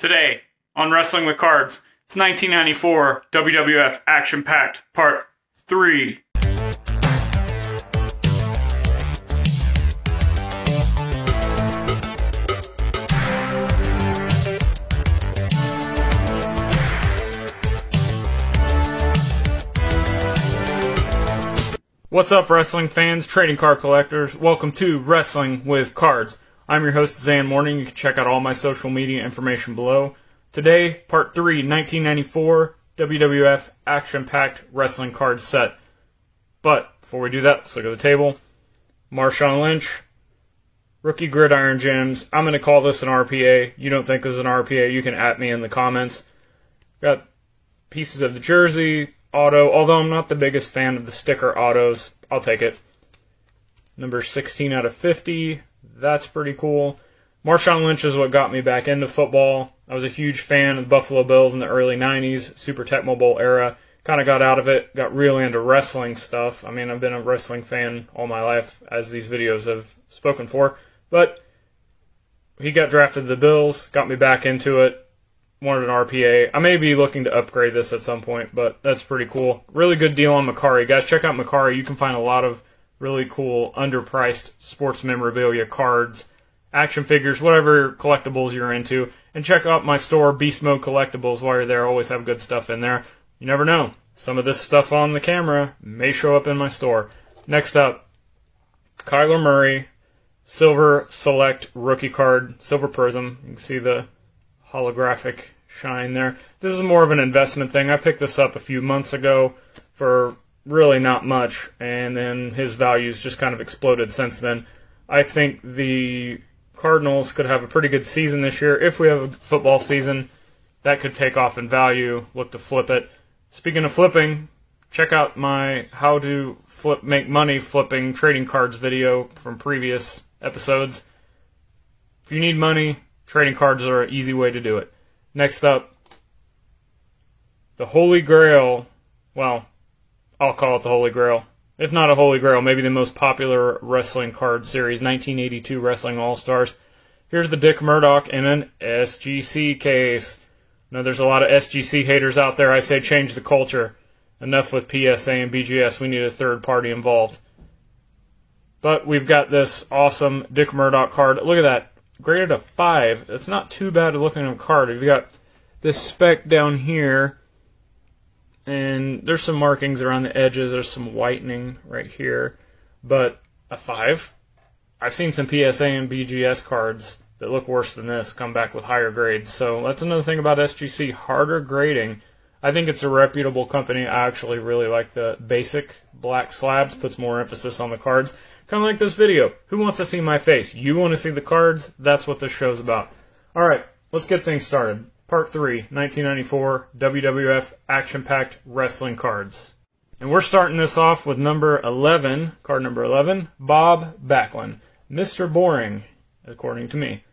Today, on Wrestling with Cards, it's 1994 WWF Action Packed Part 3. What's up, wrestling fans, trading card collectors? Welcome to Wrestling with Cards. I'm your host, Zan Morning. You can check out all my social media information below. Today, Part 3, 1994 WWF Action-Packed Wrestling Card Set. But, before we do that, let's look at the table. Marshawn Lynch, Rookie Gridiron Gems. I'm going to call this an RPA. You don't think this is an RPA, you can at me in the comments. Got pieces of the jersey, auto, although I'm not the biggest fan of the sticker autos. I'll take it. Number 16 out of 50. That's pretty cool. Marshawn Lynch is what got me back into football. I was a huge fan of the Buffalo Bills in the early 90s, Super Tecmo Bowl era. Kind of got out of it, got really into wrestling stuff. I mean, I've been a wrestling fan all my life, as these videos have spoken for. But he got drafted to the Bills, got me back into it. Wanted an RPA. I may be looking to upgrade this at some point, but that's pretty cool. Really good deal on Macari. Guys, check out Macari. You can find a lot of really cool, underpriced sports memorabilia, cards, action figures, whatever collectibles you're into. And check out my store, Beast Mode Collectibles, while you're there. I always have good stuff in there. You never know. Some of this stuff on the camera may show up in my store. Next up, Kyler Murray, Silver Select Rookie Card, Silver Prism. You can see the holographic shine there. This is more of an investment thing. I picked this up a few months ago for really not much, and then his values just kind of exploded since then. I think the Cardinals could have a pretty good season this year. If we have a football season, that could take off in value. Look to flip it. Speaking of flipping, check out my how to make money flipping trading cards video from previous episodes. If you need money, trading cards are an easy way to do it. Next up, the Holy Grail. Well, I'll call it the Holy Grail. If not a Holy Grail, maybe the most popular wrestling card series, 1982 Wrestling All-Stars. Here's the Dick Murdoch in an SGC case. Now, there's a lot of SGC haters out there. I say change the culture. Enough with PSA and BGS. We need a third party involved. But we've got this awesome Dick Murdoch card. Look at that. Graded a 5. It's not too bad looking at a card. We've got this speck down here. And there's some markings around the edges. There's some whitening right here. But a 5? I've seen some PSA and BGS cards that look worse than this come back with higher grades. So that's another thing about SGC. Harder grading. I think it's a reputable company. I actually really like the basic black slabs. Puts more emphasis on the cards. Kind of like this video. Who wants to see my face? You want to see the cards? That's what this show's about. Alright, let's get things started. Part 3, 1994 WWF Action-Packed Wrestling Cards. And we're starting this off with number 11, card number 11, Bob Backlund. Mr. Boring, according to me.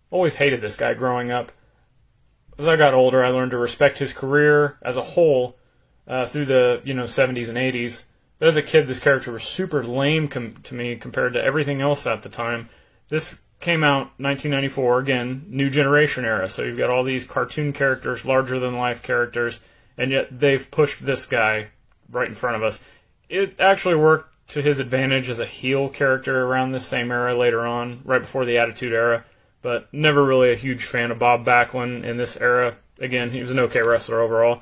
Always hated this guy growing up. As I got older, I learned to respect his career as a whole through the 70s and 80s. But as a kid, this character was super lame to me compared to everything else at the time. This came out 1994, again, new generation era. So you've got all these cartoon characters, larger-than-life characters, and yet they've pushed this guy right in front of us. It actually worked to his advantage as a heel character around this same era later on, right before the Attitude Era, but never really a huge fan of Bob Backlund in this era. Again, he was an okay wrestler overall.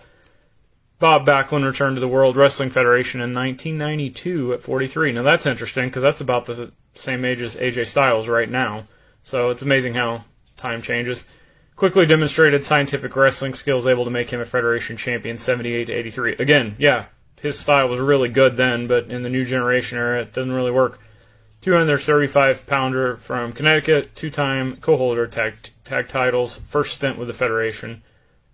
Bob Backlund returned to the World Wrestling Federation in 1992 at 43. Now that's interesting because that's about the same age as AJ Styles right now. So it's amazing how time changes. Quickly demonstrated scientific wrestling skills, able to make him a Federation champion 78 to 83. Again, yeah, his style was really good then, but in the new generation era, it doesn't really work. 235-pounder from Connecticut, two-time co-holder tag titles, first stint with the Federation.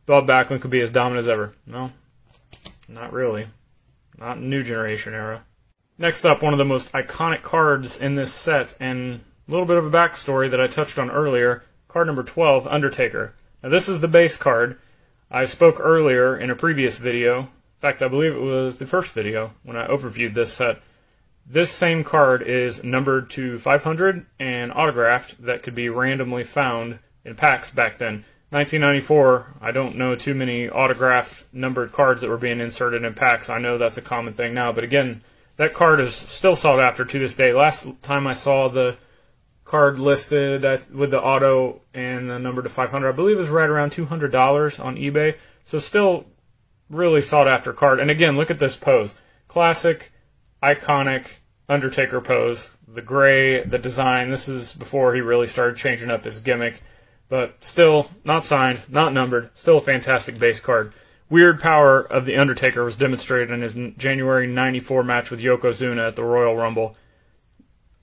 Bob Backlund could be as dominant as ever. No. Not really. Not in the new generation era. Next up, one of the most iconic cards in this set, and a little bit of a backstory that I touched on earlier. Card number 12, Undertaker. Now this is the base card. I spoke earlier in a previous video. In fact, I believe it was the first video when I overviewed this set. This same card is numbered to 500 and autographed that could be randomly found in packs back then. 1994, I don't know too many autographed numbered cards that were being inserted in packs. I know that's a common thing now, but again, that card is still sought after to this day. Last time I saw the card listed with the auto and the number to 500, I believe it was right around $200 on eBay. So still really sought after card. And again, look at this pose. Classic, iconic Undertaker pose. The gray, the design. This is before he really started changing up his gimmick. But still, not signed, not numbered. Still a fantastic base card. Weird power of The Undertaker was demonstrated in his January 94 match with Yokozuna at the Royal Rumble.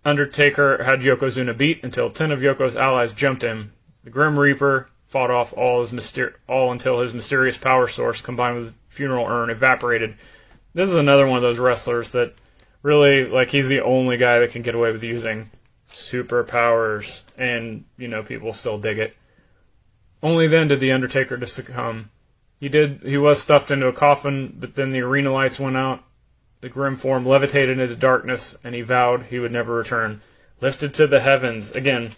Undertaker had Yokozuna beat until 10 of Yoko's allies jumped him. The Grim Reaper fought off all until his mysterious power source combined with Funeral Urn evaporated. This is another one of those wrestlers that really, like, he's the only guy that can get away with using superpowers, and, you know, people still dig it. Only then did The Undertaker succumb. He was stuffed into a coffin, but then the arena lights went out. The grim form levitated into darkness, and he vowed he would never return. Lifted to the heavens. Again,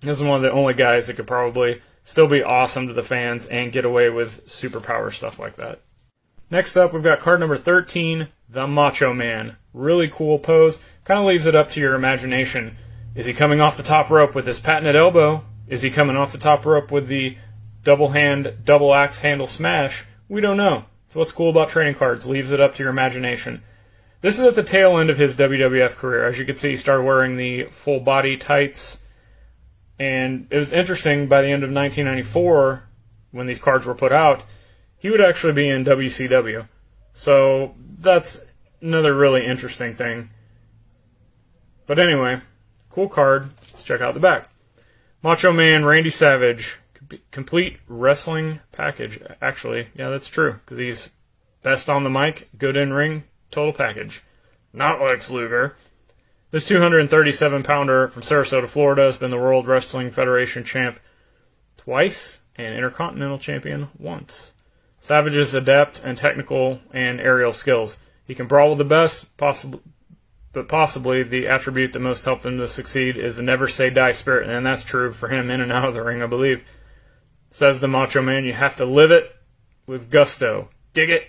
this is one of the only guys that could probably still be awesome to the fans and get away with superpower stuff like that. Next up, we've got card number 13, the Macho Man. Really cool pose. Kind of leaves it up to your imagination. Is he coming off the top rope with his patented elbow? Is he coming off the top rope with the double axe handle smash? We don't know. So what's cool about trading cards? Leaves it up to your imagination. This is at the tail end of his WWF career. As you can see, he started wearing the full body tights. And it was interesting, by the end of 1994, when these cards were put out, he would actually be in WCW. So that's another really interesting thing. But anyway, cool card. Let's check out the back. Macho Man Randy Savage. Complete wrestling package. Actually, yeah, that's true. Because he's best on the mic, good in ring, total package. Not Lex Luger. This 237-pounder from Sarasota, Florida has been the World Wrestling Federation champ twice and Intercontinental champion once. Savage is adept and technical and aerial skills. He can brawl with the best, but possibly the attribute that most helped him to succeed is the never say die spirit, and that's true for him in and out of the ring, I believe. Says the Macho Man, you have to live it with gusto. Dig it?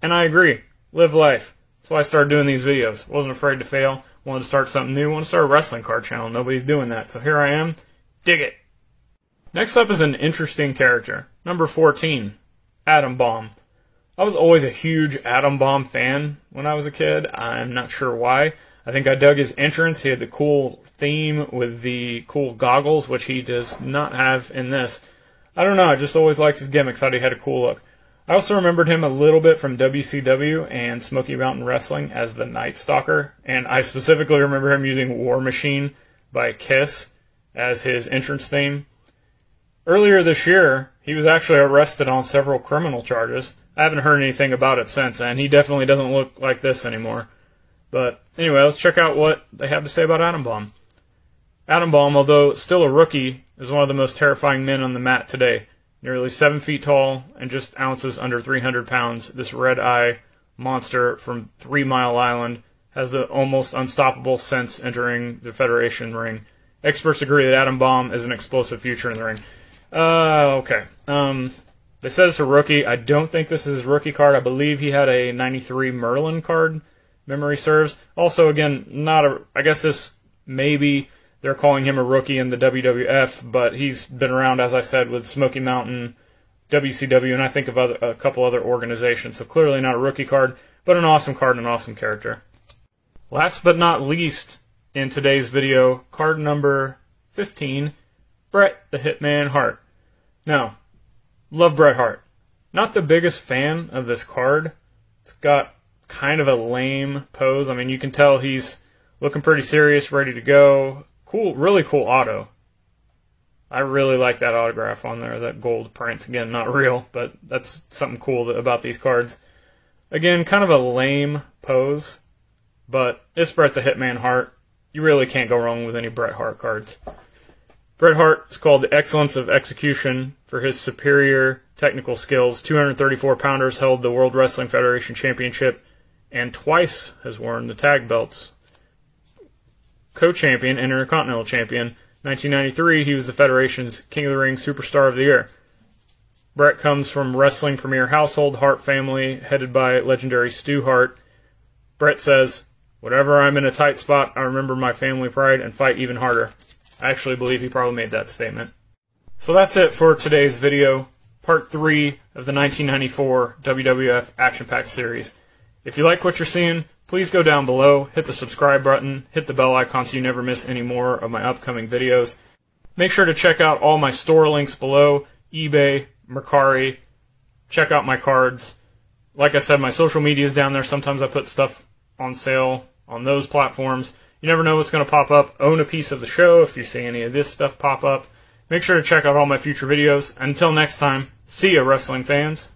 And I agree. Live life. That's why I started doing these videos. Wasn't afraid to fail. Wanted to start something new. Wanted to start a wrestling card channel. Nobody's doing that. So here I am. Dig it. Next up is an interesting character. Number 14. Adam Bomb. I was always a huge Adam Bomb fan when I was a kid. I'm not sure why. I think I dug his entrance. He had the cool theme with the cool goggles, which he does not have in this. I don't know, I just always liked his gimmick, thought he had a cool look. I also remembered him a little bit from WCW and Smoky Mountain Wrestling as the Night Stalker, and I specifically remember him using War Machine by Kiss as his entrance theme. Earlier this year, he was actually arrested on several criminal charges. I haven't heard anything about it since, and he definitely doesn't look like this anymore. But anyway, let's check out what they have to say about Adam Bomb. Adam Bomb, although still a rookie, is one of the most terrifying men on the mat today. Nearly 7 feet tall and just ounces under 300 pounds, this red-eye monster from 3 Mile Island has the almost unstoppable sense entering the Federation ring. Experts agree that Adam Bomb is an explosive future in the ring. Okay. They said it's a rookie. I don't think this is his rookie card. I believe he had a 93 Merlin card, memory serves. Also, again, I guess this maybe they're calling him a rookie in the WWF, but he's been around, as I said, with Smoky Mountain, WCW, and I think of a couple other organizations. So clearly not a rookie card, but an awesome card and an awesome character. Last but not least in today's video, card number 15, Bret the Hitman Hart. Now, love Bret Hart. Not the biggest fan of this card. It's got kind of a lame pose. I mean, you can tell he's looking pretty serious, ready to go. Cool, really cool auto. I really like that autograph on there, that gold print. Again, not real, but that's something cool about these cards. Again, kind of a lame pose, but it's Bret the Hitman Hart. You really can't go wrong with any Bret Hart cards. Bret Hart is called the Excellence of Execution for his superior technical skills. 234-pounders held the World Wrestling Federation Championship and twice has worn the tag belts. Co-champion and Intercontinental champion. 1993, he was the Federation's King of the Ring Superstar of the Year. Brett comes from Wrestling Premier Household, Hart family, headed by legendary Stu Hart. Brett says, "Whenever I'm in a tight spot, I remember my family pride and fight even harder." I actually believe he probably made that statement. So that's it for today's video, part 3 of the 1994 WWF Action Pack series. If you like what you're seeing, please go down below, hit the subscribe button, hit the bell icon so you never miss any more of my upcoming videos. Make sure to check out all my store links below, eBay, Mercari. Check out my cards. Like I said, my social media is down there. Sometimes I put stuff on sale on those platforms. You never know what's going to pop up. Own a piece of the show if you see any of this stuff pop up. Make sure to check out all my future videos. Until next time, see ya, wrestling fans.